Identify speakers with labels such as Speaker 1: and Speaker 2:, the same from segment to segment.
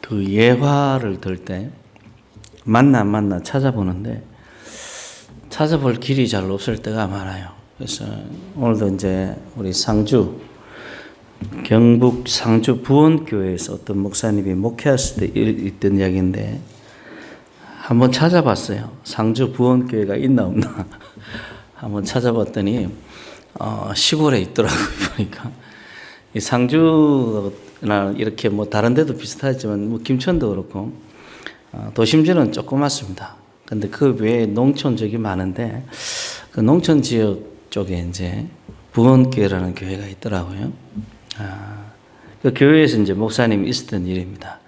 Speaker 1: 그 예화를 들 때 맞나 안 맞나 찾아보는데 찾아볼 길이 잘 없을 때가 많아요. 그래서 오늘도 이제 우리 상주 경북 상주 부원교회에서 어떤 목사님이 목회했을 때 있던 이야기인데 한번 찾아봤어요. 상주 부원교회가 있나 없나 한번 찾아봤더니 시골에 있더라고요. 보니까 이 상주나 이렇게 뭐 다른 데도 비슷하지만 뭐 김천도 그렇고 도심지는 조그맣습니다. 근데 그 외에 농촌 지역이 많은데 그 농촌 지역 쪽에 이제 부원교회라는 교회가 있더라고요. 그 교회에서 이제 목사님이 있었던 일입니다.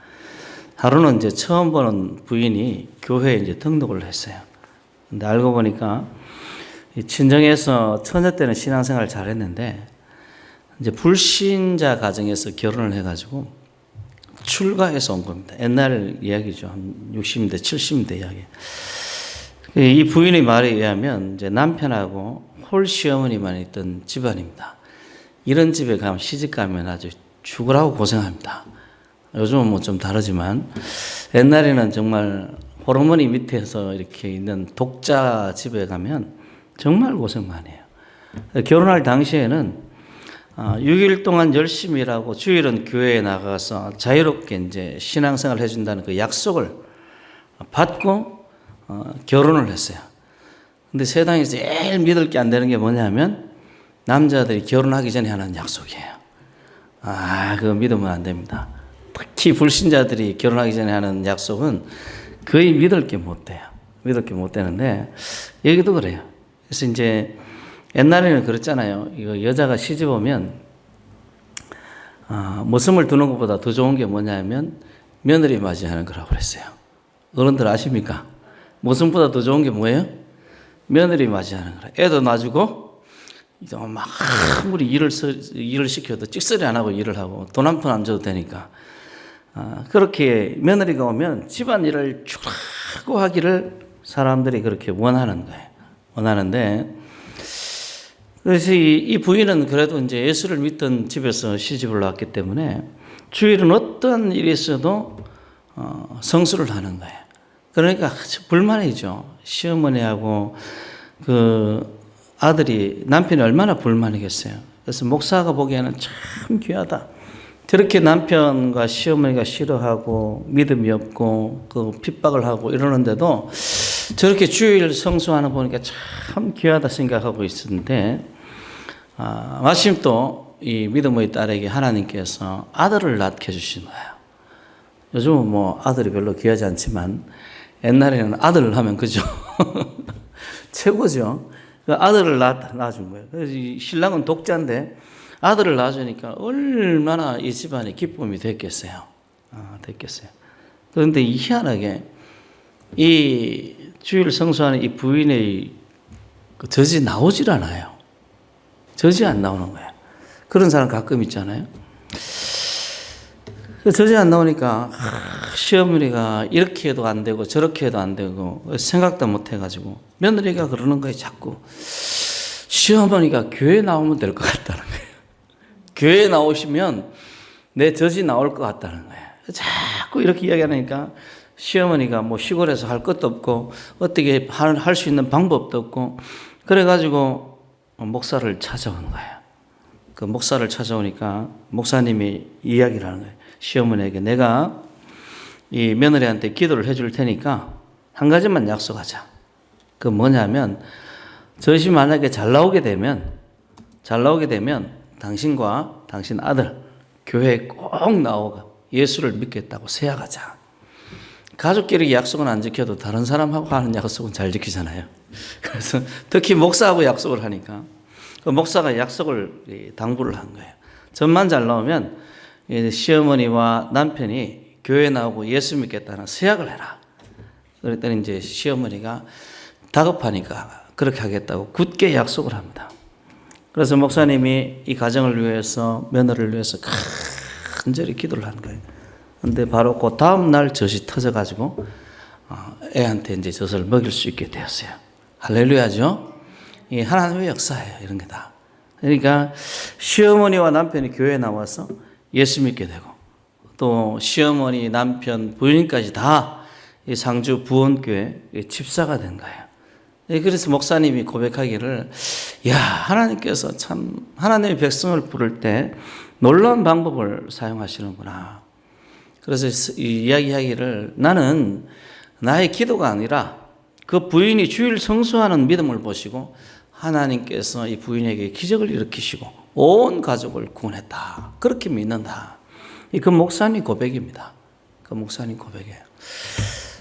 Speaker 1: 하루는 이제 처음 보는 부인이 교회에 이제 등록을 했어요. 근데 알고 보니까 친정에서 처녀 때는 신앙생활 잘했는데 이제 불신자 가정에서 결혼을 해가지고 출가해서 온 겁니다. 옛날 이야기죠. 한 60년대, 70년대 이야기. 이 부인의 말에 의하면 이제 남편하고 홀시어머니만 있던 집안입니다. 이런 집에 가면 시집 가면 아주 죽으라고 고생합니다. 요즘은 뭐 좀 다르지만 옛날에는 정말 호르몬이 밑에서 이렇게 있는 독자 집에 가면 정말 고생 많이 해요. 결혼할 당시에는 6일 동안 열심히 일하고 주일은 교회에 나가서 자유롭게 이제 신앙생활을 해준다는 그 약속을 받고 결혼을 했어요. 근데 세상에서 제일 믿을 게 안 되는 게 뭐냐면 남자들이 결혼하기 전에 하는 약속이에요. 그거 믿으면 안 됩니다. 특히 불신자들이 결혼하기 전에 하는 약속은 거의 믿을 게 못 돼요. 믿을 게 못 되는데 여기도 그래요. 그래서 이제 옛날에는 그랬잖아요. 이거 여자가 시집 오면 모습을 두는 것보다 더 좋은 게 뭐냐면 며느리 맞이하는 거라고 그랬어요. 어른들 아십니까? 모습보다 더 좋은 게 뭐예요? 며느리 맞이하는 거라. 애도 놔주고 이제 막 아무리 일을 시켜도 찍소리 안 하고 일을 하고 돈 한 푼 안 줘도 되니까 그렇게 며느리가 오면 집안일을 주라고 하기를 사람들이 그렇게 원하는 거예요. 원하는데 그래서 이 부인은 그래도 이제 예수를 믿던 집에서 시집을 왔기 때문에 주일은 어떤 일이 있어도 성수를 하는 거예요. 그러니까 불만이죠. 시어머니하고 그 아들이 남편이 얼마나 불만이겠어요. 그래서 목사가 보기에는 참 귀하다. 저렇게 남편과 시어머니가 싫어하고 믿음이 없고 그 핍박을 하고 이러는데도 저렇게 주일 성수하는 거 보니까 참 귀하다 생각하고 있었는데 마침 또 이 믿음의 딸에게 하나님께서 아들을 낳게 주신 거예요. 요즘은 뭐 아들이 별로 귀하지 않지만 옛날에는 아들을 하면 그죠. 최고죠. 그 아들을 낳아준 거예요. 그래서 이 신랑은 독자인데 아들을 낳아주니까 얼마나 이 집안에 기쁨이 됐겠어요. 됐겠어요. 그런데 희한하게 이 주일 성수하는 이 부인의 그 젖이 나오질 않아요. 젖이 안 나오는 거예요. 그런 사람 가끔 있잖아요. 젖이 안 나오니까 시어머니가 이렇게 해도 안 되고 저렇게 해도 안 되고 생각도 못 해가지고 며느리가 그러는 거예요. 자꾸 시어머니가 교회 나오면 될 것 같다는 거예요. 교회 나오시면 내 젖이 나올 것 같다는 거예요. 자꾸 이렇게 이야기하니까 시어머니가 뭐 시골에서 할 것도 없고 어떻게 할 수 있는 방법도 없고 그래가지고 목사를 찾아온 거예요. 그 목사를 찾아오니까 목사님이 이야기를 하는 거예요. 시어머니에게 내가 이 며느리한테 기도를 해줄 테니까 한 가지만 약속하자. 그 뭐냐면 젖이 만약에 잘 나오게 되면 당신과 당신 아들 교회에 꼭 나오고 예수를 믿겠다고 세약하자. 가족끼리 약속은 안 지켜도 다른 사람하고 하는 약속은 잘 지키잖아요. 그래서 특히 목사하고 약속을 하니까 그 목사가 약속을 당부를 한 거예요. 젖만 잘 나오면 시어머니와 남편이 교회 나오고 예수 믿겠다는 세약을 해라. 그랬더니 이제 시어머니가 다급하니까 그렇게 하겠다고 굳게 약속을 합니다. 그래서 목사님이 이 가정을 위해서 며느리를 위해서 간절히 기도를 한 거예요. 근데 바로 그 다음 날 젖이 터져가지고 애한테 이제 젖을 먹일 수 있게 되었어요. 할렐루야죠. 이 하나님의 역사예요. 이런 게 다. 그러니까 시어머니와 남편이 교회에 나와서 예수 믿게 되고 또 시어머니, 남편, 부인까지 다 이 상주 부원교회 집사가 된 거예요. 그래서 목사님이 고백하기를, 야, 하나님께서 참 하나님의 백성을 부를 때 놀라운 방법을 사용하시는구나. 그래서 이야기하기를, 나는 나의 기도가 아니라 그 부인이 주일 성수하는 믿음을 보시고 하나님께서 이 부인에게 기적을 일으키시고 온 가족을 구원했다. 그렇게 믿는다. 그 목사님 고백입니다. 그 목사님 고백이에요.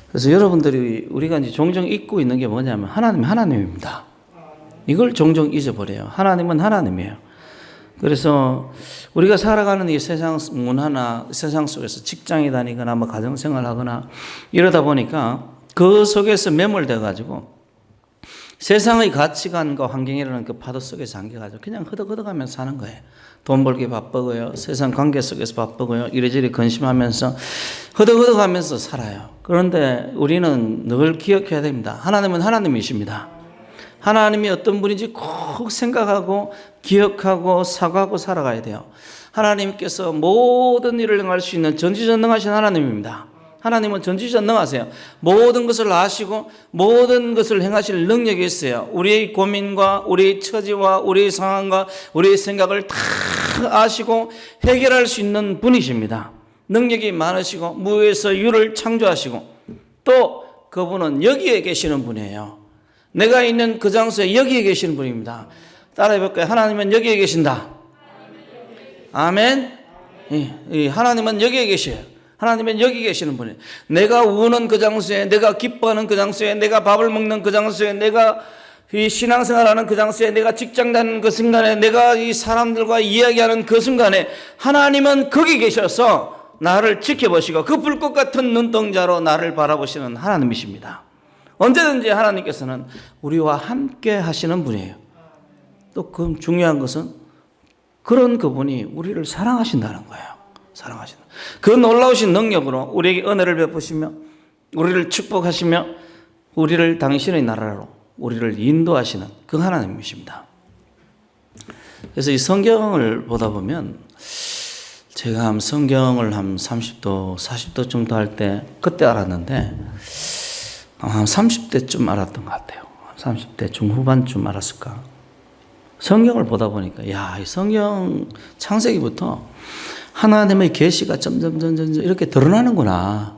Speaker 1: 그래서 여러분들이 우리가 이제 종종 잊고 있는 게 뭐냐면 하나님입니다. 이걸 종종 잊어버려요. 하나님은 하나님이에요. 그래서 우리가 살아가는 이 세상 문화나 세상 속에서 직장에 다니거나 뭐 가정생활하거나 이러다 보니까 그 속에서 매몰돼 가지고 세상의 가치관과 환경이라는 그 파도 속에 잠겨가지고 그냥 허덕허덕하면서 사는 거예요. 돈 벌기 바쁘고요. 세상 관계 속에서 바쁘고요. 이리저리 근심하면서 허덕허덕하면서 살아요. 그런데 우리는 늘 기억해야 됩니다. 하나님은 하나님이십니다. 하나님이 어떤 분인지 꼭 생각하고 기억하고 사과하고 살아가야 돼요. 하나님께서 모든 일을 행할 수 있는 전지전능하신 하나님입니다. 하나님은 전지전능하세요. 모든 것을 아시고 모든 것을 행하실 능력이 있어요. 우리의 고민과 우리의 처지와 우리의 상황과 우리의 생각을 다 아시고 해결할 수 있는 분이십니다. 능력이 많으시고 무에서 유를 창조하시고 또 그분은 여기에 계시는 분이에요. 내가 있는 그 장소에 여기에 계시는 분입니다. 따라해 볼까요? 하나님은 여기에 계신다. 아멘. 하나님은 여기에 계셔요. 하나님은 여기 계시는 분이에요. 내가 우는 그 장소에, 내가 기뻐하는 그 장소에, 내가 밥을 먹는 그 장소에, 내가 이 신앙생활하는 그 장소에, 내가 직장 다니는 그 순간에, 내가 이 사람들과 이야기하는 그 순간에 하나님은 거기 계셔서 나를 지켜보시고 그 불꽃 같은 눈동자로 나를 바라보시는 하나님이십니다. 언제든지 하나님께서는 우리와 함께 하시는 분이에요. 또 그 중요한 것은 그런 그분이 우리를 사랑하신다는 거예요. 사랑하신다. 그 놀라우신 능력으로 우리에게 은혜를 베푸시며 우리를 축복하시며 우리를 당신의 나라로 우리를 인도하시는 그 하나님이십니다. 그래서 이 성경을 보다 보면 제가 성경을 한 30도, 40도 정도 할 때 그때 알았는데 한 30대쯤 알았던 것 같아요. 30대 중후반쯤 알았을까. 성경을 보다 보니까 야, 이 성경 창세기부터 하나님의 계시가 점점 이렇게 드러나는구나.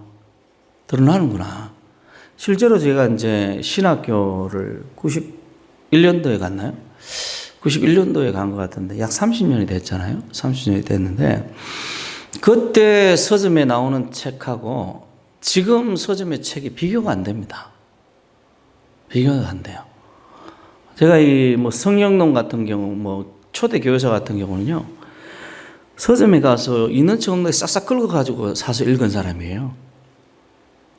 Speaker 1: 실제로 제가 이제 신학교를 91년도에 갔나요? 91년도에 간 것 같은데 약 30년이 됐잖아요. 30년이 됐는데 그때 서점에 나오는 책하고 지금 서점의 책이 비교가 안 됩니다. 비교가 안 돼요. 제가 이 뭐 성령론 같은 경우, 뭐 초대 교회사 같은 경우는요, 서점에 가서 있는 책 없는 거 싹싹 긁어가지고 사서 읽은 사람이에요.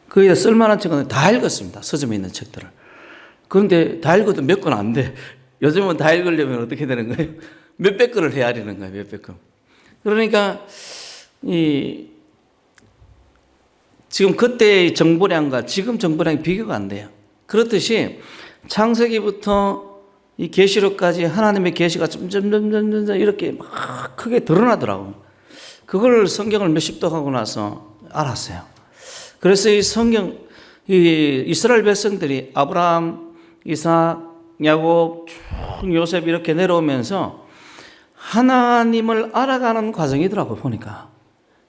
Speaker 1: 그게 쓸만한 책은 다 읽었습니다. 서점에 있는 책들을. 그런데 다 읽어도 몇 권 안 돼. 요즘은 다 읽으려면 어떻게 되는 거예요? 몇백 권을 헤아리는 거예요. 몇백 권. 그러니까 지금 그때의 정보량과 지금 정보량이 비교가 안 돼요. 그렇듯이 창세기부터 이 계시록까지 하나님의 계시가 점점 이렇게 막 크게 드러나더라고요. 그걸 성경을 몇십 도 하고 나서 알았어요. 그래서 이 성경, 이 이스라엘 백성들이 아브라함, 이삭, 야곱, 쭉 요셉 이렇게 내려오면서 하나님을 알아가는 과정이더라고요. 보니까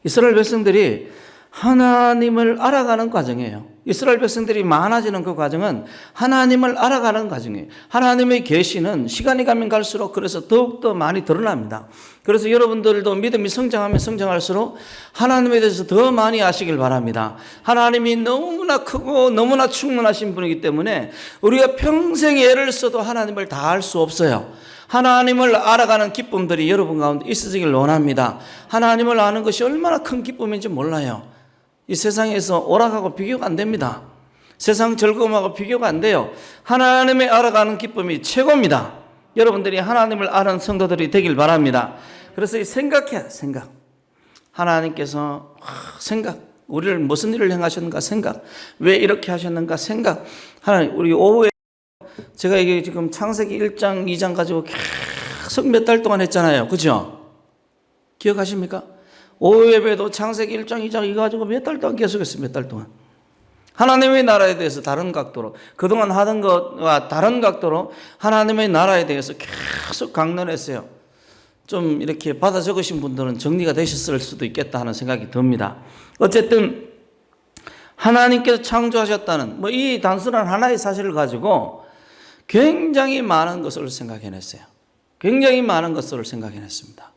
Speaker 1: 이스라엘 백성들이 하나님을 알아가는 과정이에요. 이스라엘 백성들이 많아지는 그 과정은 하나님을 알아가는 과정이에요. 하나님의 계시는 시간이 가면 갈수록 그래서 더욱더 많이 드러납니다. 그래서 여러분들도 믿음이 성장하면 성장할수록 하나님에 대해서 더 많이 아시길 바랍니다. 하나님이 너무나 크고 너무나 충만하신 분이기 때문에 우리가 평생 애를 써도 하나님을 다 알 수 없어요. 하나님을 알아가는 기쁨들이 여러분 가운데 있으시길 원합니다. 하나님을 아는 것이 얼마나 큰 기쁨인지 몰라요. 이 세상에서 오락하고 비교가 안 됩니다. 세상 즐거움하고 비교가 안 돼요. 하나님을 알아가는 기쁨이 최고입니다. 여러분들이 하나님을 아는 성도들이 되길 바랍니다. 그래서 이 생각해야 돼, 생각. 하나님께서 생각. 우리를 무슨 일을 행하셨는가 생각. 왜 이렇게 하셨는가 생각. 하나님, 우리 오후에 제가 이게 지금 창세기 1장, 2장 가지고 계속 몇 달 동안 했잖아요. 그죠? 기억하십니까? 오후 예배도 창세기 1장 2장 이거 가지고 몇 달 동안 계속했어요. 몇 달 동안. 하나님의 나라에 대해서 다른 각도로, 그동안 하던 것과 다른 각도로 하나님의 나라에 대해서 계속 강론했어요. 좀 이렇게 받아 적으신 분들은 정리가 되셨을 수도 있겠다 하는 생각이 듭니다. 어쨌든 하나님께서 창조하셨다는 이 단순한 하나의 사실을 가지고 굉장히 많은 것을 생각해냈어요. 굉장히 많은 것을 생각해냈습니다.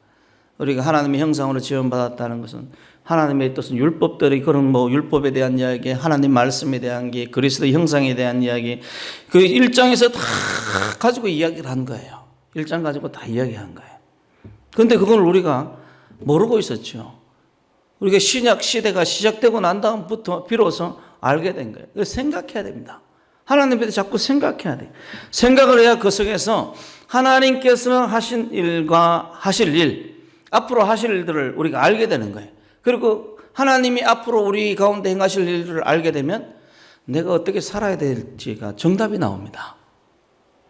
Speaker 1: 우리가 하나님의 형상으로 지원받았다는 것은 하나님의 뜻은 율법들이 그런 율법에 대한 이야기, 하나님 말씀에 대한 게, 그리스도 형상에 대한 이야기, 그 1장에서 다 가지고 이야기를 한 거예요. 1장 가지고 다 이야기한 거예요. 그런데 그걸 우리가 모르고 있었죠. 우리가 신약 시대가 시작되고 난 다음부터 비로소 알게 된 거예요. 생각해야 됩니다. 하나님에 대해 자꾸 생각해야 돼요. 생각을 해야 그 속에서 하나님께서 하신 일과 하실 일, 앞으로 하실 일들을 우리가 알게 되는 거예요. 그리고 하나님이 앞으로 우리 가운데 행하실 일들을 알게 되면 내가 어떻게 살아야 될지가 정답이 나옵니다.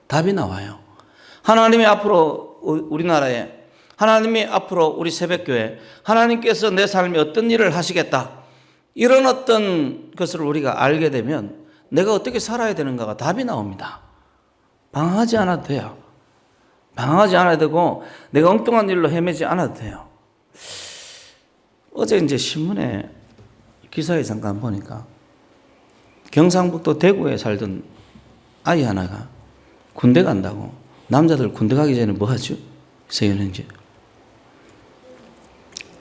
Speaker 1: 답이 나와요. 하나님이 앞으로 우리나라에, 하나님이 앞으로 우리 새벽교회, 하나님께서 내 삶에 어떤 일을 하시겠다, 이런 어떤 것을 우리가 알게 되면 내가 어떻게 살아야 되는가가 답이 나옵니다. 방황하지 않아도 돼요. 방황하지 않아도 되고 내가 엉뚱한 일로 헤매지 않아도 돼요. 어제 이제 신문에 기사에 잠깐 보니까 경상북도 대구에 살던 아이 하나가 군대 간다고. 남자들 군대 가기 전에 뭐 하죠? 세연행제.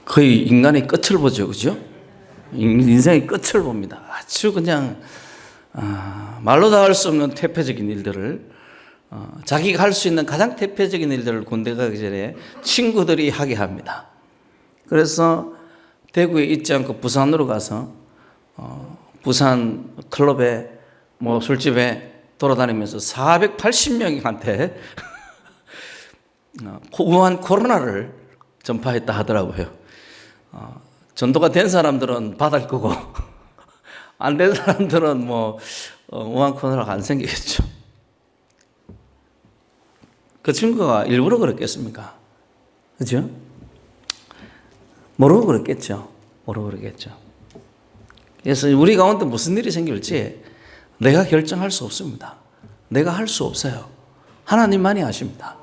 Speaker 1: 거의 인간의 끝을 보죠. 그죠? 인생의 끝을 봅니다. 아주 그냥 말로 다 할 수 없는 태폐적인 일들을, 자기가 할 수 있는 가장 태폐적인 일들을 군대 가기 전에 친구들이 하게 합니다. 그래서 대구에 있지 않고 부산으로 가서 부산 클럽에 술집에 돌아다니면서 480명한테 우한 코로나를 전파했다 하더라고요. 전도가 된 사람들은 받을 거고 안 된 사람들은 우한 코로나가 안 생기겠죠. 그 친구가 일부러 그랬겠습니까? 그죠? 모르고 그랬겠죠. 모르고 그랬겠죠. 그래서 우리 가운데 무슨 일이 생길지 내가 결정할 수 없습니다. 내가 할 수 없어요. 하나님만이 하십니다.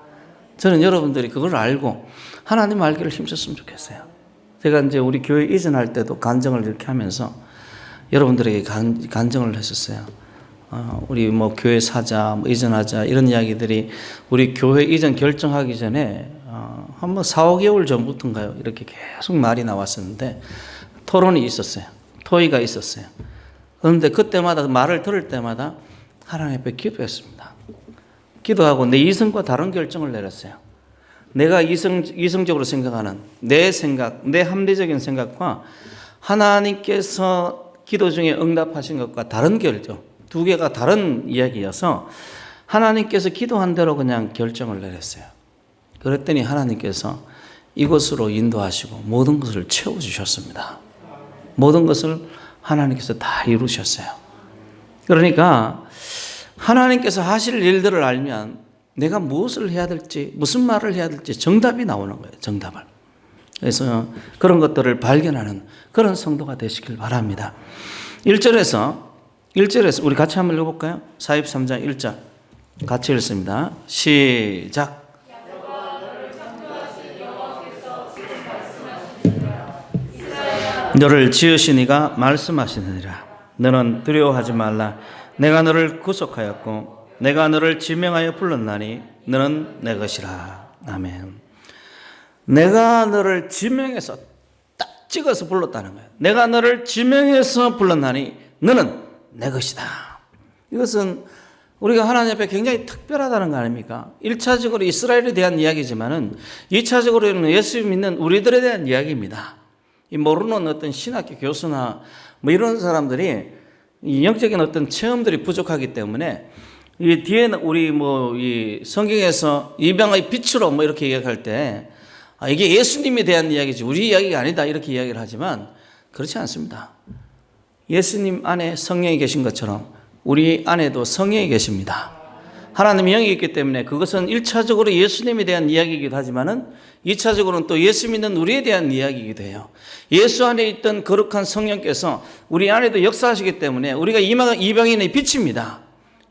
Speaker 1: 저는 여러분들이 그걸 알고 하나님 알기를 힘썼으면 좋겠어요. 제가 이제 우리 교회 이전할 때도 간증을 이렇게 하면서 여러분들에게 간증을 했었어요. 우리 교회 사자, 이전하자, 이런 이야기들이 우리 교회 이전 결정하기 전에 한 4, 5개월 전부터인가요? 이렇게 계속 말이 나왔었는데 토론이 있었어요. 토의가 있었어요. 그런데 그때마다 말을 들을 때마다 하나님 앞에 기도했습니다. 기도하고 내 이성과 다른 결정을 내렸어요. 내가 이성적으로 생각하는 내 생각, 내 합리적인 생각과 하나님께서 기도 중에 응답하신 것과 다른 결정, 두 개가 다른 이야기여서 하나님께서 기도한 대로 그냥 결정을 내렸어요. 그랬더니 하나님께서 이곳으로 인도하시고 모든 것을 채워주셨습니다. 모든 것을 하나님께서 다 이루셨어요. 그러니까 하나님께서 하실 일들을 알면 내가 무엇을 해야 될지, 무슨 말을 해야 될지 정답이 나오는 거예요. 정답을. 그래서 그런 것들을 발견하는 그런 성도가 되시길 바랍니다. 1절에서 우리 같이 한번 읽어볼까요? 43장 1절 같이 읽습니다. 시작. 너를 지으신 이가 말씀하시느니라. 너는 두려워하지 말라. 내가 너를 구속하였고 내가 너를 지명하여 불렀나니 너는 내 것이라. 아멘. 내가 너를 지명해서 딱 찍어서 불렀다는 거예요. 내가 너를 지명해서 불렀나니 너는 내 것이다. 이것은 우리가 하나님 앞에 굉장히 특별하다는 거 아닙니까? 1차적으로 이스라엘에 대한 이야기지만은 2차적으로는 예수 믿는 우리들에 대한 이야기입니다. 이 모르는 어떤 신학교 교수나 이런 사람들이 이 영적인 어떤 체험들이 부족하기 때문에 이 뒤에는 우리 이 성경에서 이방의 빛으로 이렇게 이야기할 때 이게 예수님에 대한 이야기지 우리 이야기가 아니다 이렇게 이야기를 하지만 그렇지 않습니다. 예수님 안에 성령이 계신 것처럼 우리 안에도 성령이 계십니다. 하나님의 영이 있기 때문에 그것은 1차적으로 예수님에 대한 이야기이기도 하지만은 2차적으로는 또 예수 믿는 우리에 대한 이야기이기도 해요. 예수 안에 있던 거룩한 성령께서 우리 안에도 역사하시기 때문에 우리가 이방인의 빛입니다.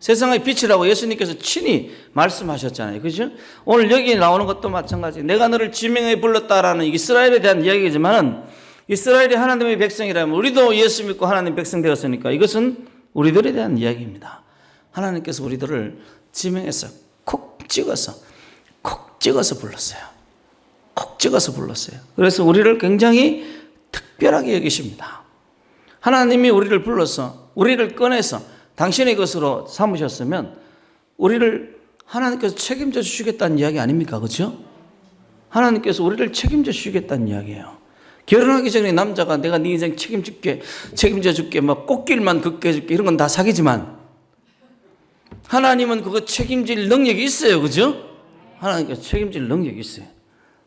Speaker 1: 세상의 빛이라고 예수님께서 친히 말씀하셨잖아요. 그죠? 오늘 여기 나오는 것도 마찬가지. 내가 너를 지명해 불렀다라는 이스라엘에 대한 이야기이지만 이스라엘이 하나님의 백성이라면 우리도 예수 믿고 하나님의 백성 되었으니까 이것은 우리들에 대한 이야기입니다. 하나님께서 우리들을 지명해서 콕 찍어서 불렀어요. 콕 찍어서 불렀어요. 그래서 우리를 굉장히 특별하게 여기십니다. 하나님이 우리를 불러서 우리를 꺼내서 당신의 것으로 삼으셨으면 우리를 하나님께서 책임져 주시겠다는 이야기 아닙니까? 그렇죠? 하나님께서 우리를 책임져 주시겠다는 이야기예요. 결혼하기 전에 남자가 내가 네 인생 책임져 줄게, 막 꽃길만 걷게 해줄게 이런 건 다 사기지만 하나님은 그거 책임질 능력이 있어요. 그죠? 하나님께서 책임질 능력이 있어요.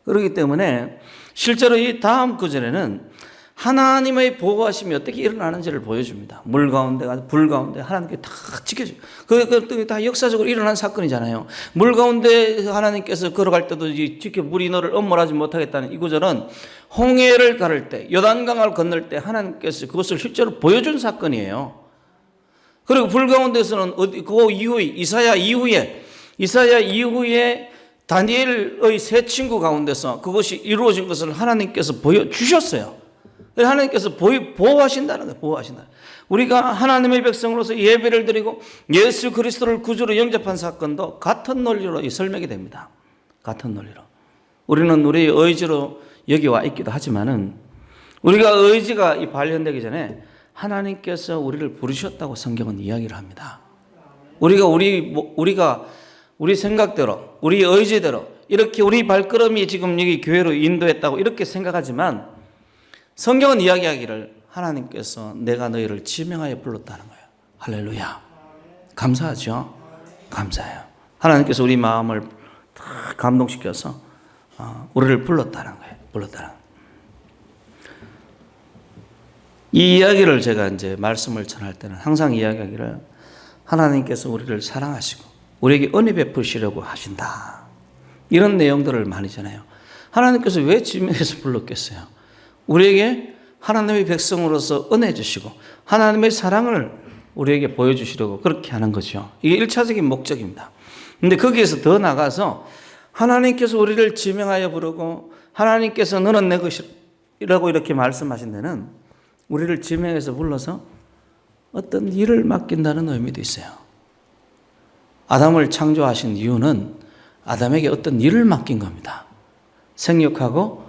Speaker 1: 그렇기 때문에 실제로 이 다음 구절에는 하나님의 보호하심이 어떻게 일어나는지를 보여줍니다. 물 가운데, 불 가운데 하나님께 다 지켜줘요. 그게 다 역사적으로 일어난 사건이잖아요. 물 가운데 하나님께서 걸어갈 때도 물이 너를 엄몰하지 못하겠다는 이 구절은 홍해를 가를 때, 요단강을 건널 때 하나님께서 그것을 실제로 보여준 사건이에요. 그리고 불 가운데서는 그 이후에 이사야 이후에 다니엘의 세 친구 가운데서 그것이 이루어진 것을 하나님께서 보여주셨어요. 하나님께서 보호하신다는 거예요. 보호하신다. 우리가 하나님의 백성으로서 예배를 드리고 예수 그리스도를 구주로 영접한 사건도 같은 논리로 설명이 됩니다. 같은 논리로. 우리는 우리의 의지로 여기 와 있기도 하지만은 우리가 의지가 발현되기 전에 하나님께서 우리를 부르셨다고 성경은 이야기를 합니다. 우리가 우리 생각대로, 우리 의지대로 이렇게 우리 발걸음이 지금 여기 교회로 인도했다고 이렇게 생각하지만 성경은 이야기하기를 하나님께서 내가 너희를 지명하여 불렀다는 거예요. 할렐루야. 감사하죠? 감사해요. 하나님께서 우리 마음을 감동시켜서 우리를 불렀다는 거예요. 이 이야기를 제가 이제 말씀을 전할 때는 항상 이야기하기를 하나님께서 우리를 사랑하시고 우리에게 은혜 베푸시려고 하신다. 이런 내용들을 많이 전해요. 하나님께서 왜 지명해서 불렀겠어요? 우리에게 하나님의 백성으로서 은혜 주시고 하나님의 사랑을 우리에게 보여주시려고 그렇게 하는 거죠. 이게 1차적인 목적입니다. 그런데 거기에서 더 나가서 하나님께서 우리를 지명하여 부르고 하나님께서 너는 내 것이라고 이렇게 말씀하신 데는 우리를 지명해서 불러서 어떤 일을 맡긴다는 의미도 있어요. 아담을 창조하신 이유는 아담에게 어떤 일을 맡긴 겁니다. 생육하고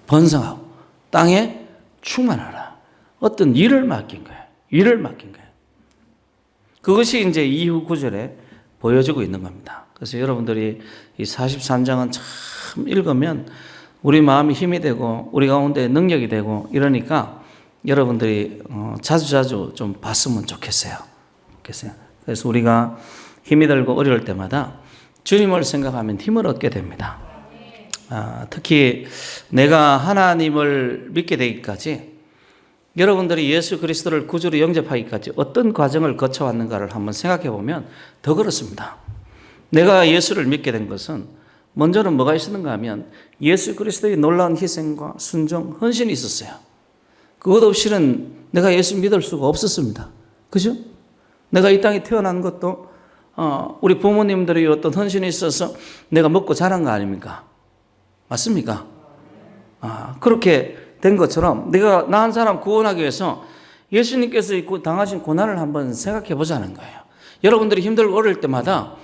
Speaker 1: 번성하고 땅에 충만하라. 어떤 일을 맡긴 거예요. 그것이 이제 이후 구절에 보여지고 있는 겁니다. 그래서 여러분들이 이 43장은 참 읽으면 우리 마음이 힘이 되고 우리 가운데 능력이 되고 이러니까 여러분들이 자주 좀 봤으면 좋겠어요. 그래서 우리가 힘이 들고 어려울 때마다 주님을 생각하면 힘을 얻게 됩니다. 특히 내가 하나님을 믿게 되기까지 여러분들이 예수 그리스도를 구주로 영접하기까지 어떤 과정을 거쳐왔는가를 한번 생각해 보면 더 그렇습니다. 내가 예수를 믿게 된 것은 먼저는 뭐가 있었는가 하면 예수 그리스도의 놀라운 희생과 순종, 헌신이 있었어요. 그것 없이는 내가 예수 믿을 수가 없었습니다. 그죠? 내가 이 땅에 태어난 것도 우리 부모님들의 어떤 헌신이 있어서 내가 먹고 자란 거 아닙니까? 맞습니까? 그렇게 된 것처럼 내가 나 한 사람 구원하기 위해서 예수님께서 당하신 고난을 한번 생각해 보자는 거예요. 여러분들이 힘들고 어려울 때마다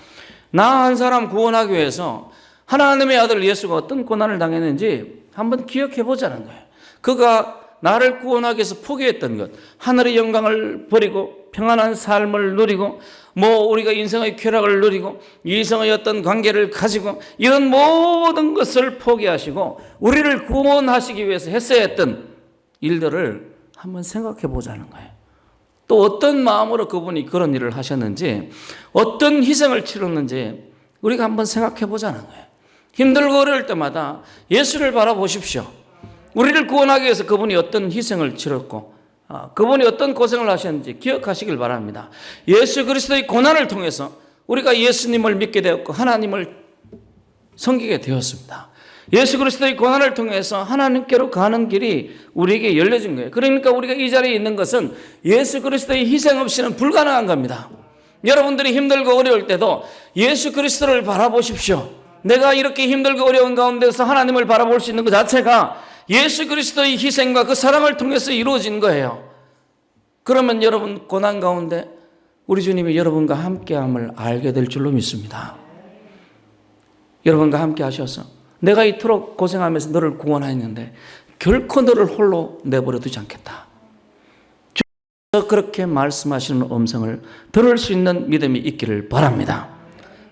Speaker 1: 나 한 사람 구원하기 위해서 하나님의 아들 예수가 어떤 고난을 당했는지 한번 기억해 보자는 거예요. 그가 나를 구원하기 위해서 포기했던 것, 하늘의 영광을 버리고 평안한 삶을 누리고 우리가 인생의 쾌락을 누리고 이성의 어떤 관계를 가지고 이런 모든 것을 포기하시고 우리를 구원하시기 위해서 했어야 했던 일들을 한번 생각해 보자는 거예요. 또 어떤 마음으로 그분이 그런 일을 하셨는지 어떤 희생을 치렀는지 우리가 한번 생각해 보자는 거예요. 힘들고 어려울 때마다 예수를 바라보십시오. 우리를 구원하기 위해서 그분이 어떤 희생을 치렀고 그분이 어떤 고생을 하셨는지 기억하시길 바랍니다. 예수 그리스도의 고난을 통해서 우리가 예수님을 믿게 되었고 하나님을 섬기게 되었습니다. 예수 그리스도의 고난을 통해서 하나님께로 가는 길이 우리에게 열려진 거예요. 그러니까 우리가 이 자리에 있는 것은 예수 그리스도의 희생 없이는 불가능한 겁니다. 여러분들이 힘들고 어려울 때도 예수 그리스도를 바라보십시오. 내가 이렇게 힘들고 어려운 가운데서 하나님을 바라볼 수 있는 것 자체가 예수 그리스도의 희생과 그 사랑을 통해서 이루어진 거예요. 그러면 여러분 고난 가운데 우리 주님이 여러분과 함께함을 알게 될 줄로 믿습니다. 여러분과 함께 하셔서 내가 이토록 고생하면서 너를 구원하였는데 결코 너를 홀로 내버려 두지 않겠다. 주께서 그렇게 말씀하시는 음성을 들을 수 있는 믿음이 있기를 바랍니다.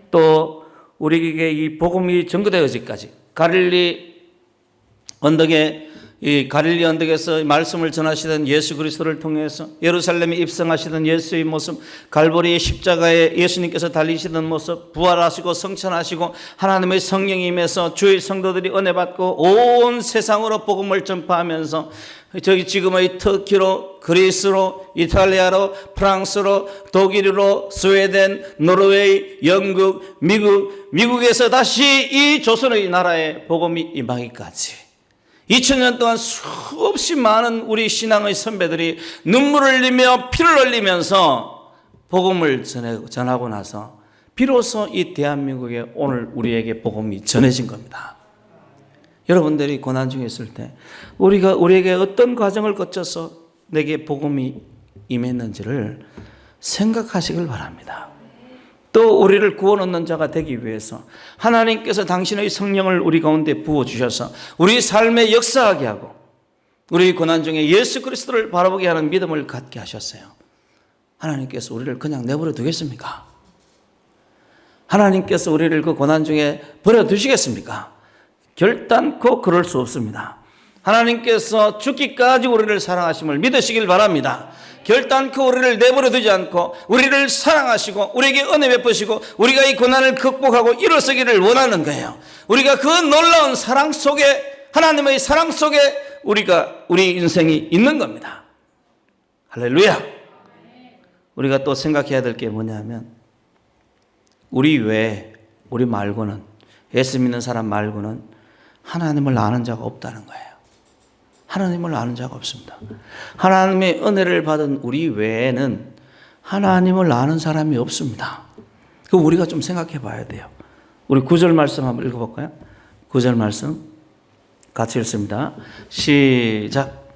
Speaker 1: 또 우리에게 이 복음이 전거되어지기까지 갈릴리 언덕에서 말씀을 전하시던 예수 그리스도를 통해서 예루살렘에 입성하시던 예수의 모습, 갈보리의 십자가에 예수님께서 달리시던 모습, 부활하시고 성천하시고 하나님의 성령이 임해서 주의 성도들이 은혜 받고 온 세상으로 복음을 전파하면서 저기 지금의 터키로, 그리스로, 이탈리아로, 프랑스로, 독일로, 스웨덴, 노르웨이, 영국, 미국에서 다시 이 조선의 나라에 복음이 임하기까지 2000년 동안 수없이 많은 우리 신앙의 선배들이 눈물을 흘리며 피를 흘리면서 복음을 전하고 나서 비로소 이 대한민국에 오늘 우리에게 복음이 전해진 겁니다. 여러분들이 고난 중에 있을 때 우리에게 어떤 과정을 거쳐서 내게 복음이 임했는지를 생각하시길 바랍니다. 또 우리를 구원 얻는 자가 되기 위해서 하나님께서 당신의 성령을 우리 가운데 부어주셔서 우리 삶에 역사하게 하고 우리 고난 중에 예수 그리스도를 바라보게 하는 믿음을 갖게 하셨어요. 하나님께서 우리를 그냥 내버려 두겠습니까? 하나님께서 우리를 그 고난 중에 버려두시겠습니까? 결단코 그럴 수 없습니다. 하나님께서 죽기까지 우리를 사랑하심을 믿으시길 바랍니다. 결단코 우리를 내버려 두지 않고 우리를 사랑하시고 우리에게 은혜 베푸시고 우리가 이 고난을 극복하고 일어서기를 원하는 거예요. 우리가 그 놀라운 사랑 속에, 하나님의 사랑 속에 우리 인생이 있는 겁니다. 할렐루야. 우리가 또 생각해야 될 게 뭐냐면 우리 외에, 우리 말고는, 예수 믿는 사람 말고는 하나님을 아는 자가 없다는 거예요. 하나님을 아는 자가 없습니다. 하나님의 은혜를 받은 우리 외에는 하나님을 아는 사람이 없습니다. 그 우리가 좀 생각해 봐야 돼요. 우리 9절 말씀 한번 읽어볼까요? 9절 말씀 같이 읽습니다. 시작.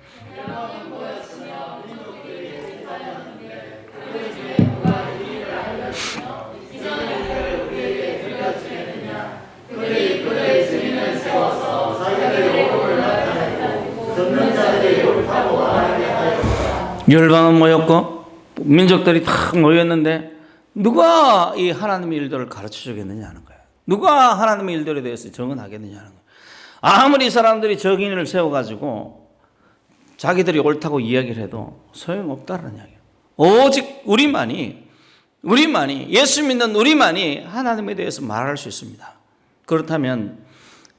Speaker 1: 열방은 모였고 민족들이 다 모였는데 누가 이 하나님의 일들을 가르쳐 주겠느냐는 거예요. 누가 하나님의 일들에 대해서 정언하겠느냐는 거예요. 아무리 사람들이 정인을 세워가지고 자기들이 옳다고 이야기를 해도 소용없다는 이야기예요. 오직 우리만이 예수 믿는 우리만이 하나님에 대해서 말할 수 있습니다. 그렇다면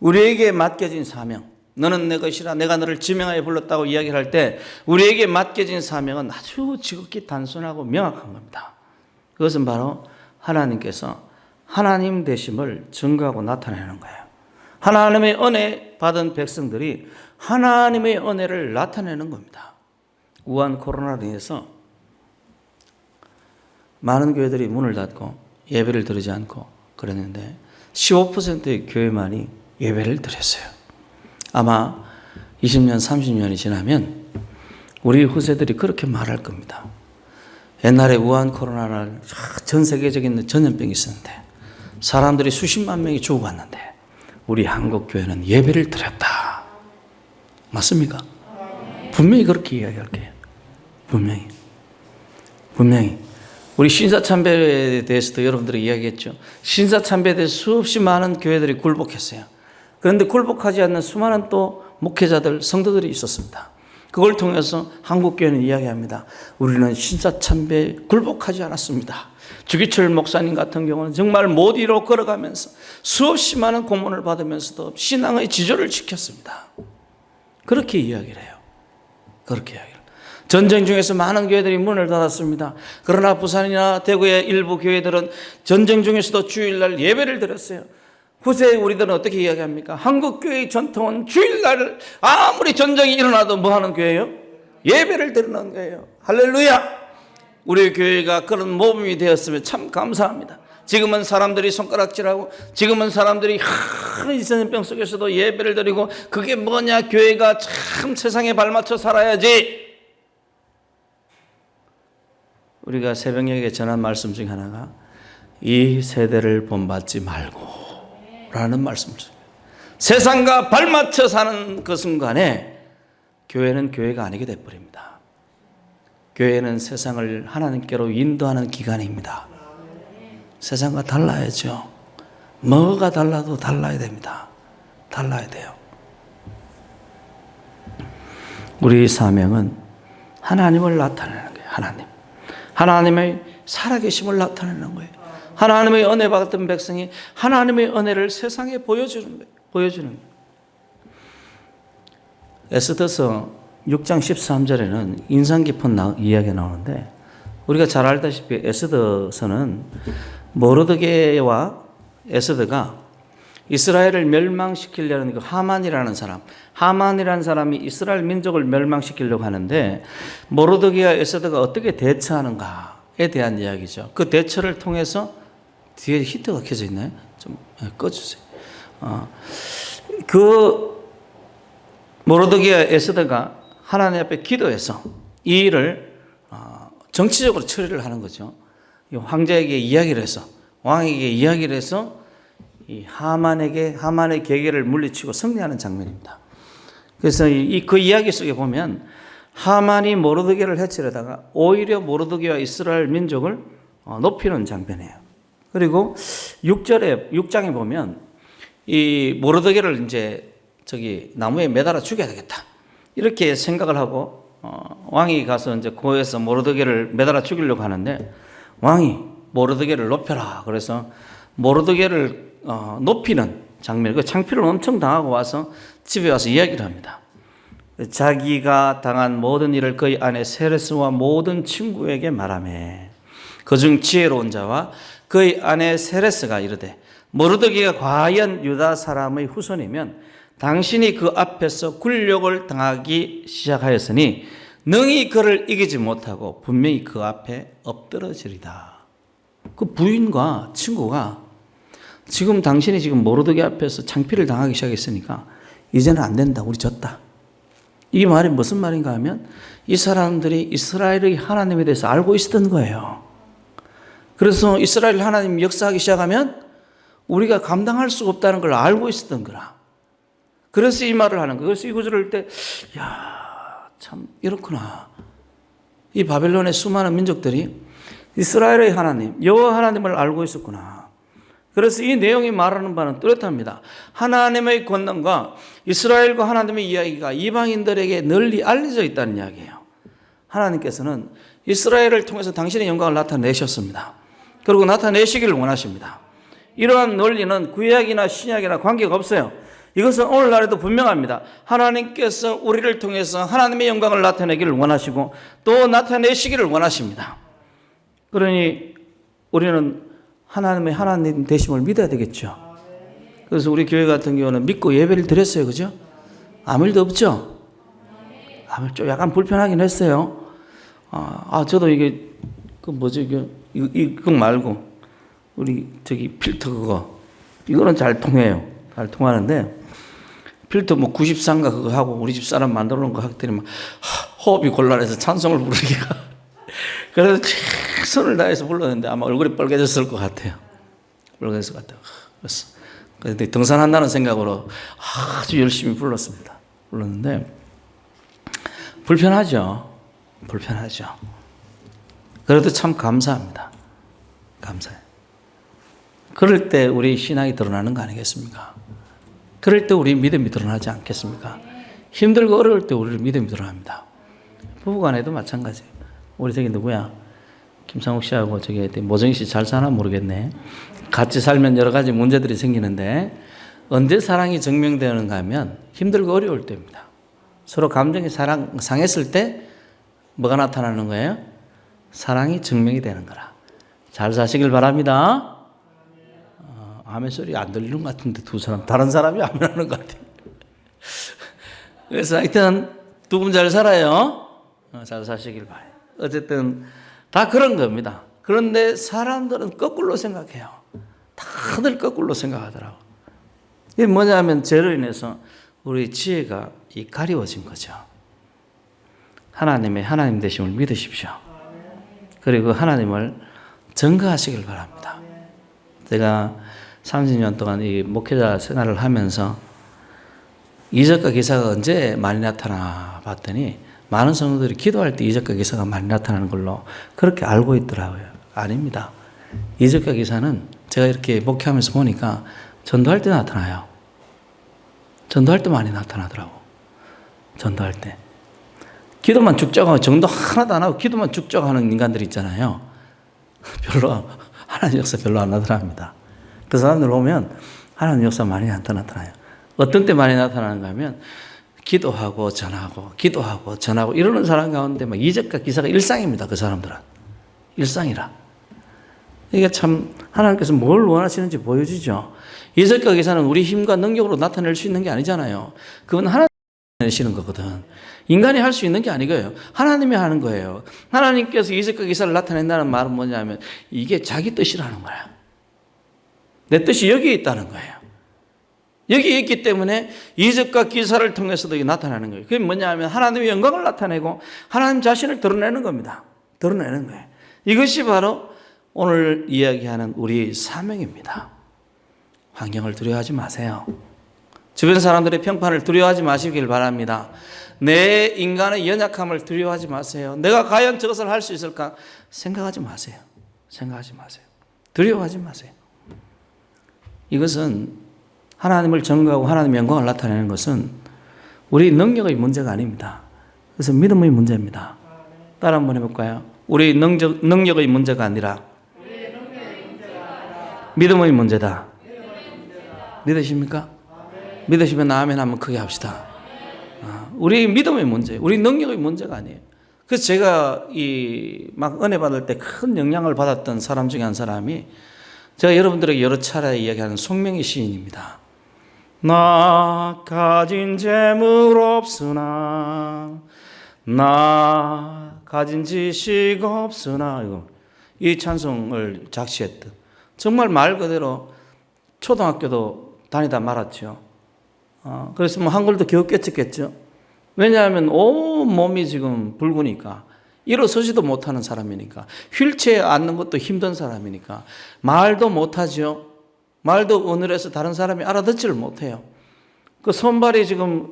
Speaker 1: 우리에게 맡겨진 사명, 너는 내 것이라 내가 너를 지명하여 불렀다고 이야기를 할 때 우리에게 맡겨진 사명은 아주 지극히 단순하고 명확한 겁니다. 그것은 바로 하나님께서 하나님 되심을 증거하고 나타내는 거예요. 하나님의 은혜 받은 백성들이 하나님의 은혜를 나타내는 겁니다. 우한 코로나로 인해서 많은 교회들이 문을 닫고 예배를 드리지 않고 그랬는데 15%의 교회만이 예배를 드렸어요. 아마 20년, 30년이 지나면 우리 후세들이 그렇게 말할 겁니다. 옛날에 우한 코로나를 전 세계적인 전염병이 있었는데 사람들이 수십만 명이 죽어갔는데 우리 한국 교회는 예배를 드렸다. 맞습니까? 분명히 그렇게 이야기할 거예요. 분명히. 우리 신사참배에 대해서도 여러분들이 이야기했죠. 신사참배에 대해서 수없이 많은 교회들이 굴복했어요. 그런데 굴복하지 않는 수많은 또 목회자들, 성도들이 있었습니다. 그걸 통해서 한국교회는 이야기합니다. 우리는 신사참배에 굴복하지 않았습니다. 주기철 목사님 같은 경우는 정말 못 이루어 걸어가면서 수없이 많은 고문을 받으면서도 신앙의 지조를 지켰습니다. 그렇게 이야기를 해요. 전쟁 중에서 많은 교회들이 문을 닫았습니다. 그러나 부산이나 대구의 일부 교회들은 전쟁 중에서도 주일날 예배를 드렸어요. 후세 우리들은 어떻게 이야기합니까? 한국 교회의 전통은 주일날 아무리 전쟁이 일어나도 뭐 하는 교회예요? 예배를 드리는 거예요. 할렐루야! 우리 교회가 그런 모범이 되었으면 참 감사합니다. 지금은 사람들이 손가락질하고, 지금은 사람들이 이 전염병 속에서도 예배를 드리고, 그게 뭐냐? 교회가 참 세상에 발맞춰 살아야지. 우리가 새벽녘에 전한 말씀 중 하나가 이 세대를 본받지 말고 라는 말씀을 드려요. 세상과 발맞춰 사는 그 순간에 교회는 교회가 아니게 돼버립니다. 교회는 세상을 하나님께로 인도하는 기관입니다. 세상과 달라야죠. 뭐가 달라도 달라야 됩니다. 달라야 돼요. 우리 사명은 하나님을 나타내는 거예요. 하나님의 살아계심을 나타내는 거예요. 하나님의 은혜 받은 백성이 하나님의 은혜를 세상에 보여주는 거예요. 에스더서 6장 13절에는 인상 깊은 이야기가 나오는데, 우리가 잘 알다시피 에스더서는 모르드게와 에스더가 이스라엘을 멸망시키려는 그 하만이라는 사람이 이스라엘 민족을 멸망시키려고 하는데, 모르드게와 에스더가 어떻게 대처하는가에 대한 이야기죠. 그 대처를 통해서, 뒤에 히트가 켜져 있나요? 좀 꺼주세요. 그 모르드게와 에스더가 하나님 앞에 기도해서 이 일을 정치적으로 처리를 하는 거죠. 황제에게 이야기를 해서, 왕에게 이야기를 해서 이 하만의 계계를 물리치고 승리하는 장면입니다. 그래서 그 이야기 속에 보면 하만이 모르드게를 해치려다가 오히려 모르드게와 이스라엘 민족을 높이는 장면이에요. 그리고 6장에 보면 이 모르드게를 이제 나무에 매달아 죽여야 되겠다, 이렇게 생각을 하고 왕이 가서 이제 고에서 모르드게를 매달아 죽이려고 하는데, 왕이 모르드게를 높여라 그래서 모르드게를 높이는 장면, 그 창피를 엄청 당하고 와서 집에 와서 이야기를 합니다. 자기가 당한 모든 일을 그의 아내 세레스와 모든 친구에게 말하매, 그중 지혜로운 자와 그의 아내 세레스가 이르되, 모르드게가 과연 유다 사람의 후손이면 당신이 그 앞에서 굴욕을 당하기 시작하였으니 능히 그를 이기지 못하고 분명히 그 앞에 엎드러지리다. 그 부인과 친구가 지금 당신이 지금 모르드게 앞에서 창피를 당하기 시작했으니까 이제는 안 된다, 우리 졌다. 이 말이 무슨 말인가 하면, 이 사람들이 이스라엘의 하나님에 대해서 알고 있었던 거예요. 그래서 이스라엘 하나님 역사하기 시작하면 우리가 감당할 수가 없다는 걸 알고 있었던 거라. 그래서 이 말을 하는 거예요. 그래서 이 구절을 때, 참 이렇구나. 이 바벨론의 수많은 민족들이 이스라엘의 하나님, 여호와 하나님을 알고 있었구나. 그래서 이 내용이 말하는 바는 뚜렷합니다. 하나님의 권능과 이스라엘과 하나님의 이야기가 이방인들에게 널리 알려져 있다는 이야기예요. 하나님께서는 이스라엘을 통해서 당신의 영광을 나타내셨습니다. 그리고 나타내시기를 원하십니다. 이러한 논리는 구약이나 신약이나 관계가 없어요. 이것은 오늘날에도 분명합니다. 하나님께서 우리를 통해서 하나님의 영광을 나타내기를 원하시고 또 나타내시기를 원하십니다. 그러니 우리는 하나님의 하나님 되심을 믿어야 되겠죠. 그래서 우리 교회 같은 경우는 믿고 예배를 드렸어요. 그죠? 아무 일도 없죠? 좀 약간 불편하긴 했어요. 저도 이게, 이거 말고, 우리 필터 그거, 이거는 잘 통해요. 잘 통하는데, 필터 93가 그거 하고 우리 집 사람 만들어 놓은 거 하더니 호흡이 곤란해서 찬송을 부르기가. 그래서 최선을 다해서 불렀는데 아마 얼굴이 빨개졌을 것 같아요. 빨개졌을 것 같아요. 그래서 등산한다는 생각으로 아주 열심히 불렀는데, 불편하죠. 그래도 참 감사합니다. 감사해요. 그럴 때 우리 신앙이 드러나는 거 아니겠습니까? 그럴 때 우리 믿음이 드러나지 않겠습니까? 힘들고 어려울 때 우리 믿음이 드러납니다. 부부간에도 마찬가지예요. 우리 누구야? 김상욱 씨하고 모정희 씨 잘 사나 모르겠네. 같이 살면 여러 가지 문제들이 생기는데, 언제 사랑이 증명되는가 하면 힘들고 어려울 때입니다. 서로 감정이 상했을 때 뭐가 나타나는 거예요? 사랑이 증명이 되는 거라. 잘 사시길 바랍니다. 아멘 소리 안 들리는 것 같은데 두 사람, 다른 사람이 아멘 하는 것 같아요. 그래서 하여튼 두 분 잘 살아요. 잘 사시길 바라요. 어쨌든 다 그런 겁니다. 그런데 사람들은 거꾸로 생각해요. 다들 거꾸로 생각하더라고. 이게 뭐냐면 죄로 인해서 우리 지혜가 가리워진 거죠. 하나님의 하나님 되심을 믿으십시오. 그리고 하나님을 증거하시길 바랍니다. 제가 30년 동안 이 목회자 생활을 하면서 이적과 기사가 언제 많이 나타나 봤더니 많은 성도들이 기도할 때 이적과 기사가 많이 나타나는 걸로 그렇게 알고 있더라고요. 아닙니다. 이적과 기사는 제가 이렇게 목회하면서 보니까 전도할 때 나타나요. 전도할 때 많이 나타나더라고. 전도할 때. 기도만 쭉쭉하고 정도 하나도 안 하고 기도만 쭉쭉하는 인간들 있잖아요. 별로 하나님 역사 별로 안 나타납니다. 그 사람들 보면 하나님 역사 많이 나타나요. 어떤 때 많이 나타나는가 하면 기도하고 전하고 기도하고 전하고 이러는 사람 가운데 막 이적과 기사가 일상입니다. 그 사람들은. 일상이라. 이게 참 하나님께서 뭘 원하시는지 보여주죠. 이적과 기사는 우리 힘과 능력으로 나타낼 수 있는 게 아니잖아요. 그건 하나님이 내시는 거거든. 인간이 할 수 있는 게 아니고요. 하나님이 하는 거예요. 하나님께서 이적과 기사를 나타낸다는 말은 뭐냐면 이게 자기 뜻이라는 거야. 내 뜻이 여기에 있다는 거예요. 여기에 있기 때문에 이적과 기사를 통해서도 이게 나타나는 거예요. 그게 뭐냐면 하나님의 영광을 나타내고 하나님 자신을 드러내는 겁니다. 드러내는 거예요. 이것이 바로 오늘 이야기하는 우리 사명입니다. 환경을 두려워하지 마세요. 주변 사람들의 평판을 두려워하지 마시길 바랍니다. 내 인간의 연약함을 두려워하지 마세요. 내가 과연 저것을 할 수 있을까? 생각하지 마세요. 생각하지 마세요. 두려워하지 마세요. 이것은 하나님을 증거하고 하나님의 영광을 나타내는 것은 우리 능력의 문제가 아닙니다. 그래서 믿음의 문제입니다. 따라 한번 해볼까요? 우리 능력의 문제가 아니라 믿음의 문제다. 믿으십니까? 믿으시면 아멘 한번 크게 합시다. 우리 믿음의 문제, 우리 능력의 문제가 아니에요. 그래서 제가 막 은혜 받을 때 큰 영향을 받았던 사람 중에 한 사람이 제가 여러분들에게 여러 차례 이야기하는 송명희 시인입니다. 나 가진 재물 없으나 나 가진 지식 없으나 이 찬송을 작시했던 정말 말 그대로 초등학교도 다니다 말았죠. 그래서 뭐 한글도 겨우 깨쳤겠죠. 왜냐하면 온 몸이 지금 붉으니까 일어서지도 못하는 사람이니까 휠체어에 앉는 것도 힘든 사람이니까 말도 못하죠. 말도 어눌해서 다른 사람이 알아듣지를 못해요. 그 손발이 지금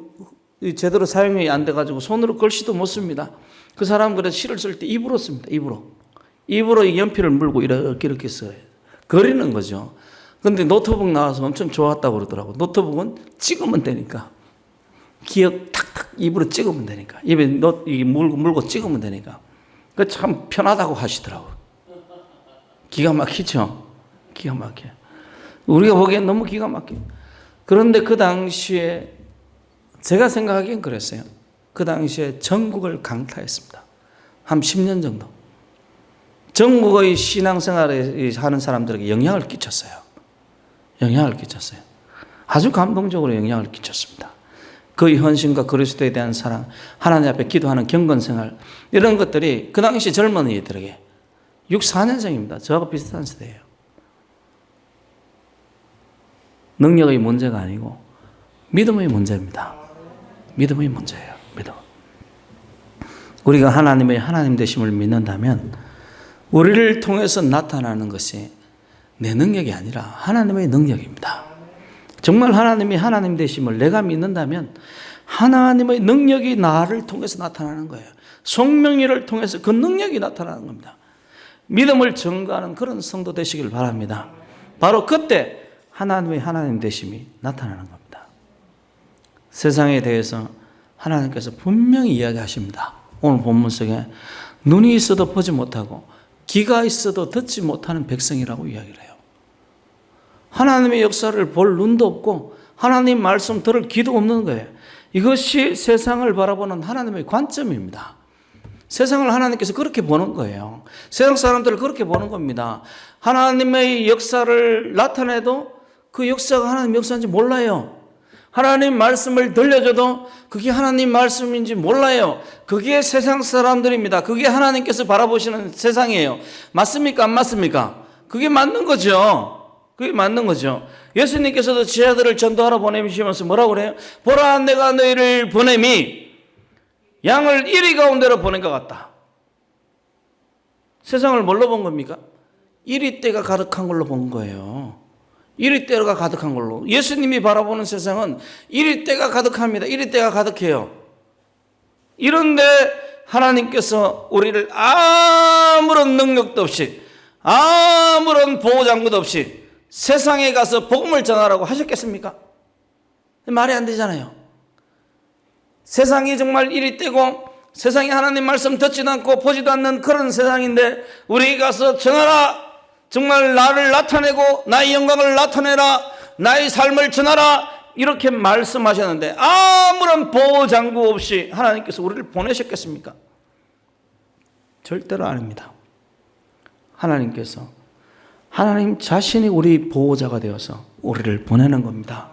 Speaker 1: 제대로 사용이 안 돼가지고 손으로 글씨도 못 씁니다. 그 사람 그래서 시를 쓸 때 입으로 씁니다. 입으로 이 연필을 물고 이렇게 써요. 그리는 거죠. 근데 노트북 나와서 엄청 좋았다고 그러더라고. 노트북은 찍으면 되니까. 기억 탁탁 입으로 찍으면 되니까. 입에 물고 찍으면 되니까. 그 참 편하다고 하시더라고. 기가 막히죠? 기가 막혀요. 우리가 보기엔 너무 기가 막혀요. 그런데 그 당시에 제가 생각하기엔 그랬어요. 그 당시에 전국을 강타했습니다. 한 10년 정도. 전국의 신앙생활을 하는 사람들에게 영향을 끼쳤어요. 영향을 끼쳤어요. 아주 감동적으로 영향을 끼쳤습니다. 그의 헌신과 그리스도에 대한 사랑, 하나님 앞에 기도하는 경건생활 이런 것들이 그 당시 젊은이들에게 64년생입니다. 저하고 비슷한 세대예요. 능력의 문제가 아니고 믿음의 문제입니다. 믿음의 문제예요. 믿음. 우리가 하나님의 하나님 되심을 믿는다면 우리를 통해서 나타나는 것이 내 능력이 아니라 하나님의 능력입니다. 정말 하나님이 하나님 되심을 내가 믿는다면 하나님의 능력이 나를 통해서 나타나는 거예요. 송명희를 통해서 그 능력이 나타나는 겁니다. 믿음을 증거하는 그런 성도 되시길 바랍니다. 바로 그때 하나님의 하나님 되심이 나타나는 겁니다. 세상에 대해서 하나님께서 분명히 이야기하십니다. 오늘 본문 속에 눈이 있어도 보지 못하고 귀가 있어도 듣지 못하는 백성이라고 이야기를 해요. 하나님의 역사를 볼 눈도 없고 하나님 말씀 들을 귀도 없는 거예요. 이것이 세상을 바라보는 하나님의 관점입니다. 세상을 하나님께서 그렇게 보는 거예요. 세상 사람들을 그렇게 보는 겁니다. 하나님의 역사를 나타내도 그 역사가 하나님 역사인지 몰라요. 하나님 말씀을 들려줘도 그게 하나님 말씀인지 몰라요. 그게 세상 사람들입니다. 그게 하나님께서 바라보시는 세상이에요. 맞습니까? 안 맞습니까? 그게 맞는 거죠. 그게 맞는 거죠. 예수님께서도 제 아들을 전도하러 보내시면서 뭐라고 그래요? 보라, 내가 너희를 보냄이 양을 이리 가운데로 보낸 것 같다. 세상을 뭘로 본 겁니까? 이리 때가 가득한 걸로 본 거예요. 이리 때가 가득한 걸로. 예수님이 바라보는 세상은 이리 때가 가득합니다. 이리 때가 가득해요. 이런데 하나님께서 우리를 아무런 능력도 없이, 아무런 보호장구도 없이 세상에 가서 복음을 전하라고 하셨겠습니까? 말이 안 되잖아요. 세상이 정말 이리 때고 세상이 하나님 말씀 듣지도 않고 보지도 않는 그런 세상인데 우리가 가서 전하라, 정말 나를 나타내고 나의 영광을 나타내라, 나의 삶을 전하라, 이렇게 말씀하셨는데 아무런 보호장구 없이 하나님께서 우리를 보내셨겠습니까? 절대로 아닙니다. 하나님께서, 하나님 자신이 우리 보호자가 되어서 우리를 보내는 겁니다.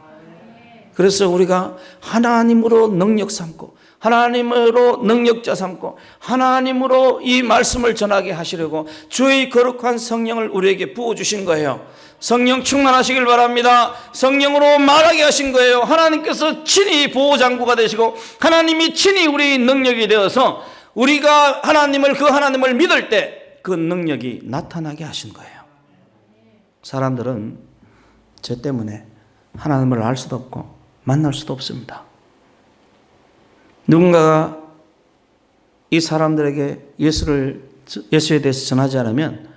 Speaker 1: 그래서 우리가 하나님으로 능력 삼고 하나님으로 능력자 삼고 하나님으로 이 말씀을 전하게 하시려고 주의 거룩한 성령을 우리에게 부어주신 거예요. 성령 충만하시길 바랍니다. 성령으로 말하게 하신 거예요. 하나님께서 친히 보호장구가 되시고 하나님이 친히 우리 능력이 되어서 우리가 하나님을, 그 하나님을 믿을 때 그 능력이 나타나게 하신 거예요. 사람들은 저 때문에 하나님을 알 수도 없고 만날 수도 없습니다. 누군가가 이 사람들에게 예수에 대해서 전하지 않으면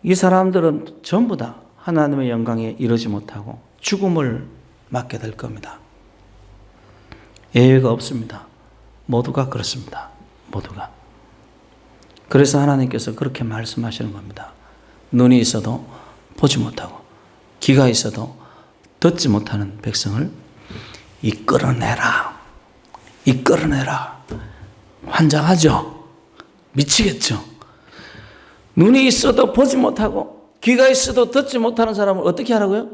Speaker 1: 이 사람들은 전부 다 하나님의 영광에 이르지 못하고 죽음을 맞게 될 겁니다. 예외가 없습니다. 모두가 그렇습니다. 모두가. 그래서 하나님께서 그렇게 말씀하시는 겁니다. 눈이 있어도 보지 못하고 귀가 있어도 듣지 못하는 백성을 이끌어내라. 이끌어내라. 환장하죠? 미치겠죠? 눈이 있어도 보지 못하고 귀가 있어도 듣지 못하는 사람을 어떻게 하라고요?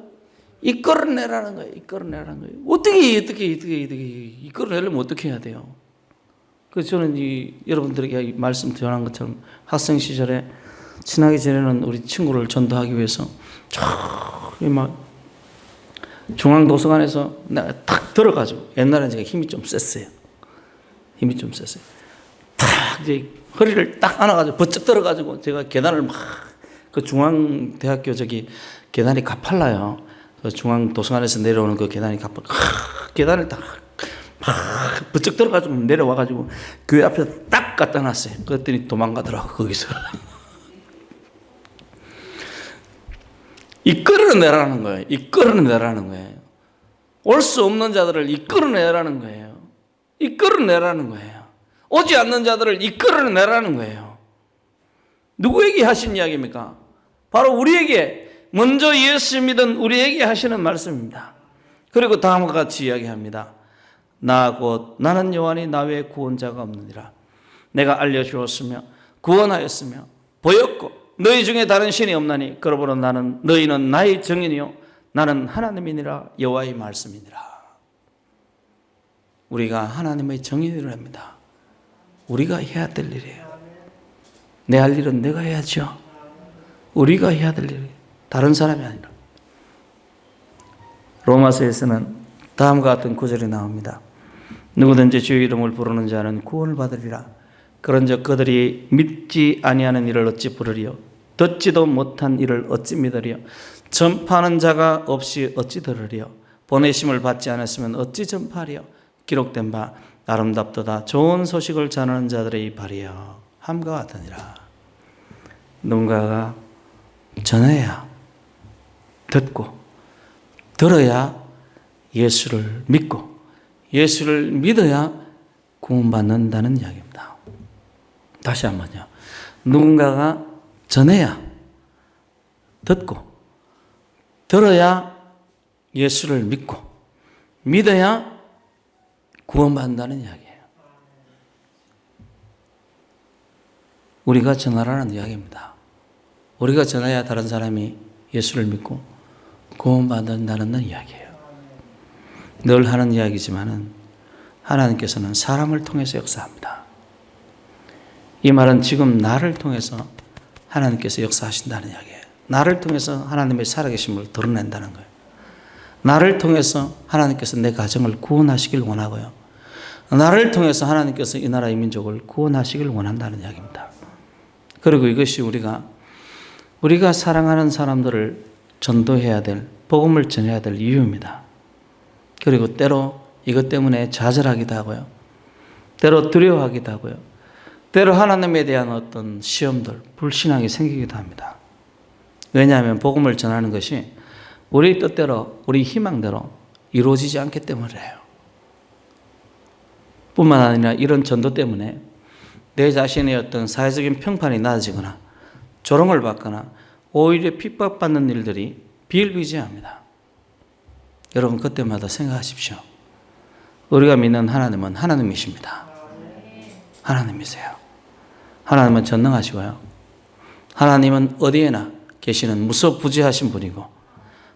Speaker 1: 이끌어내라는 거예요. 이끌어내라는 거예요. 어떻게 이끌어내려면 어떻게 해야 돼요? 그래서 저는 여러분들에게 말씀 전한 것처럼 학생 시절에 친하게 지내는 우리 친구를 전도하기 위해서 막 중앙도서관에서 내가 탁 들어가지고, 옛날에는 제가 힘이 좀 셌어요. 탁 이제 허리를 딱 안아가지고 버쩍 들어가지고 제가 계단을 막, 그 중앙대학교 계단이 가팔라요. 그 중앙도서관에서 내려오는 그 계단이 계단을 딱 막 버쩍 들어가지고 내려와가지고 교회 앞에 딱 갖다 놨어요. 그랬더니 도망가더라고, 거기서. 이끌어내라는 거예요. 이끌어내라는 거예요. 올 수 없는 자들을 이끌어내라는 거예요. 이끌어내라는 거예요. 오지 않는 자들을 이끌어내라는 거예요. 누구에게 하신 이야기입니까? 바로 우리에게, 먼저 예수 믿은 우리에게 하시는 말씀입니다. 그리고 다음과 같이 이야기합니다. 나는 여호와니 나 외에 구원자가 없느니라. 내가 알려주었으며 구원하였으며 보였고 너희 중에 다른 신이 없나니 그러므로 너희는 나의 증인이요 나는 하나님이니라. 여호와의 말씀이니라. 우리가 하나님의 증인이랍니다. 우리가 해야 될 일이에요. 내 할 일은 내가 해야죠. 우리가 해야 될 일이에요. 다른 사람이 아니라. 로마서에서는 다음과 같은 구절이 나옵니다. 누구든지 주의 이름을 부르는 자는 구원을 받으리라. 그런즉 그들이 믿지 아니하는 일을 어찌 부르리요? 듣지도 못한 일을 어찌 믿으리요? 전파하는 자가 없이 어찌 들으리요? 보내심을 받지 않았으면 어찌 전파하리요? 기록된 바 아름답도다 좋은 소식을 전하는 자들의 발이여 함과 같으니라. 누군가가 전해야, 듣고 들어야 예수를 믿고 예수를 믿어야 구원받는다는 이야기입니다. 다시 한번요. 누군가가 전해야, 듣고 들어야 예수를 믿고 믿어야 구원받는다는 이야기예요. 우리가 전하라는 이야기입니다. 우리가 전해야 다른 사람이 예수를 믿고 구원받는다는 이야기예요. 늘 하는 이야기지만은 하나님께서는 사람을 통해서 역사합니다. 이 말은 지금 나를 통해서 하나님께서 역사하신다는 이야기예요. 나를 통해서 하나님의 살아계심을 드러낸다는 거예요. 나를 통해서 하나님께서 내 가정을 구원하시길 원하고요. 나를 통해서 하나님께서 이 나라의 민족을 구원하시길 원한다는 이야기입니다. 그리고 이것이 우리가 사랑하는 사람들을 전도해야 될, 복음을 전해야 될 이유입니다. 그리고 때로 이것 때문에 좌절하기도 하고요. 때로 두려워하기도 하고요. 때로 하나님에 대한 어떤 시험들, 불신앙이 생기기도 합니다. 왜냐하면 복음을 전하는 것이 우리 뜻대로, 우리 희망대로 이루어지지 않기 때문이에요. 뿐만 아니라 이런 전도 때문에 내 자신의 어떤 사회적인 평판이 낮아지거나 조롱을 받거나 오히려 핍박받는 일들이 비일비재합니다. 여러분 그때마다 생각하십시오. 우리가 믿는 하나님은 하나님이십니다. 하나님이세요. 하나님은 전능하시고요. 하나님은 어디에나 계시는 무소부지하신 분이고,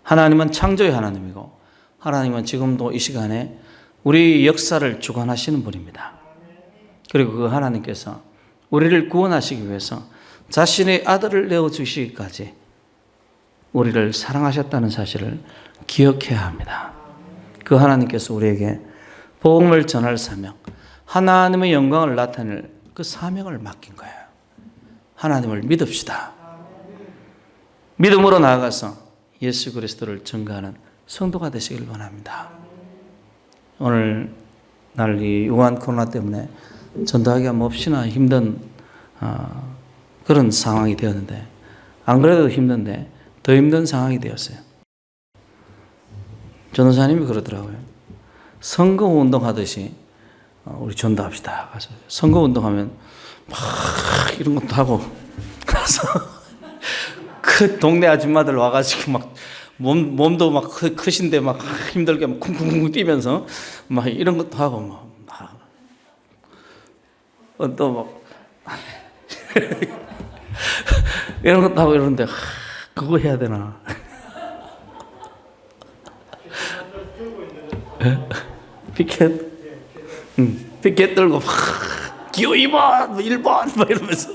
Speaker 1: 하나님은 창조의 하나님이고, 하나님은 지금도 이 시간에 우리 역사를 주관하시는 분입니다. 그리고 그 하나님께서 우리를 구원하시기 위해서 자신의 아들을 내어주시기까지 우리를 사랑하셨다는 사실을 기억해야 합니다. 그 하나님께서 우리에게 복음을 전할 사명, 하나님의 영광을 나타낼 그 사명을 맡긴 거예요. 하나님을 믿읍시다. 믿음으로 나아가서 예수 그리스도를 증거하는 성도가 되시길 원합니다. 오늘 날 이 유한 코로나 때문에 전도하기가 몹시나 힘든 그런 상황이 되었는데, 안 그래도 힘든데 더 힘든 상황이 되었어요. 전도사님이 그러더라고요. 선거운동 하듯이 우리 전도합시다. 가서 선거운동하면 막 이런 것도 하고, 가서 그 동네 아줌마들 와가지고 막 몸도 막 크신데 막 힘들게 막 쿵쿵쿵 뛰면서 막 이런 것도 하고 막 또 막 이런 것도 하고 이러는데 그거 해야 되나? 피켓? 피켓 들고 막 기호 2번, 1번 막 이러면서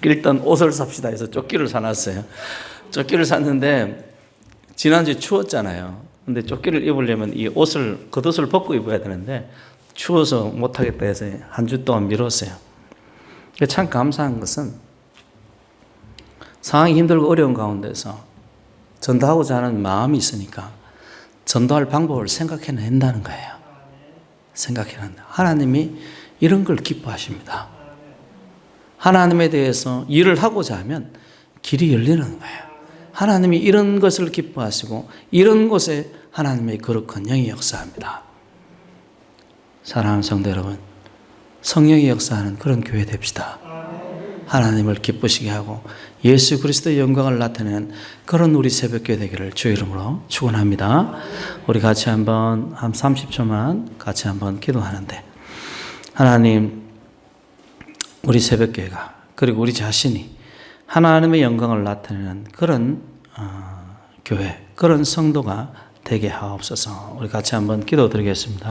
Speaker 1: 일단 옷을 삽시다 해서 조끼를 사놨어요. 조끼를 샀는데 지난주에 추웠잖아요. 근데 조끼를 입으려면 이 옷을, 겉옷을 벗고 입어야 되는데 추워서 못하겠다 해서 한 주 동안 미뤘어요. 참 감사한 것은 상황이 힘들고 어려운 가운데서 전도하고자 하는 마음이 있으니까 전도할 방법을 생각해낸다는 거예요. 생각해낸다. 하나님이 이런 걸 기뻐하십니다. 하나님에 대해서 일을 하고자 하면 길이 열리는 거예요. 하나님이 이런 것을 기뻐하시고 이런 곳에 하나님의 거룩한 영이 역사합니다. 사랑하는 성도 여러분, 성령이 역사하는 그런 교회 됩시다. 하나님을 기쁘시게 하고 예수 그리스도의 영광을 나타내는 그런 우리 새벽교회 되기를 주의 이름으로 축원합니다. 우리 같이 한 30초만 같이 한번 기도하는데, 하나님, 우리 새벽교회가 그리고 우리 자신이 하나님의 영광을 나타내는 그런 교회, 그런 성도가 되게 하옵소서. 우리 같이 한번 기도드리겠습니다.